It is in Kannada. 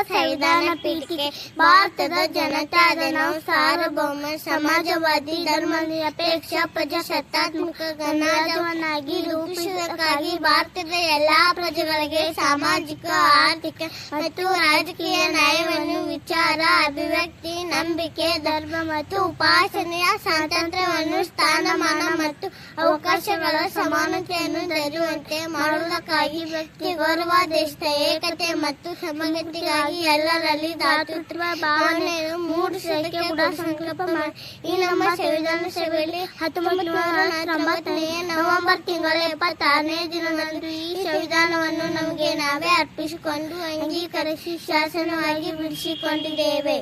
ಸಂವಿಧಾನ ಪೀಠಿಕೆ ಭಾರತದ ಜನತಾದ ನಾವು ಸಾರ್ವಭೌಮ ಸಮಾಜವಾದಿ ಧರ್ಮನಿರಪೇಕ್ಷ ಪ್ರಜಾಸತ್ತಾತ್ಮಕ ಗಣರಾಜ್ಯವನ್ನಾಗಿ ರೂಪಿಸುವುದಕ್ಕಾಗಿ ಭಾರತದ ಎಲ್ಲಾ ಪ್ರಜೆಗಳಿಗೆ ಸಾಮಾಜಿಕ ಆರ್ಥಿಕ ಮತ್ತು ರಾಜಕೀಯ ನ್ಯಾಯವನ್ನು ವಿಚಾರ ಅಭಿವ್ಯಕ್ತಿ ನಂಬಿಕೆ ಧರ್ಮ ಮತ್ತು ಉಪಾಸನೆಯ ಸ್ವಾತಂತ್ರ್ಯವನ್ನು ಸ್ಥಾನಮಾನ ಮತ್ತು ಅವಕಾಶಗಳ ಸಮಾನತೆಯನ್ನು ತರುವಂತೆ ಮಾಡುವುದಕ್ಕಾಗಿ ವ್ಯಕ್ತಿ ಗೌರವ ದೇಶದ ಏಕತೆ ಮತ್ತು ಸಮಗ್ರತೆಗಾಗಿ ಎಲ್ಲರಲ್ಲಿ ದಾತೃತ್ವ ಭಾವನೆಯನ್ನು ಮೂಡಿಸುವುದಕ್ಕೆ ಕೂಡ ಸಂಕಲ್ಪ ಮಾಡಿ ಈ ನಮ್ಮ ಸಂವಿಧಾನ ಸಭೆಯಲ್ಲಿ 1940 ನವೆಂಬರ್ ತಿಂಗಳ 26ನೇ ದಿನದಂದು ಈ ಸಂವಿಧಾನವನ್ನು ನಮಗೆ ನಾವೇ ಅರ್ಪಿಸಿಕೊಂಡು ಅಂಗೀಕರಿಸಿ ಶಾಸನವಾಗಿ ಬಿಡಿಸಿಕೊಂಡಿದ್ದೇವೆ.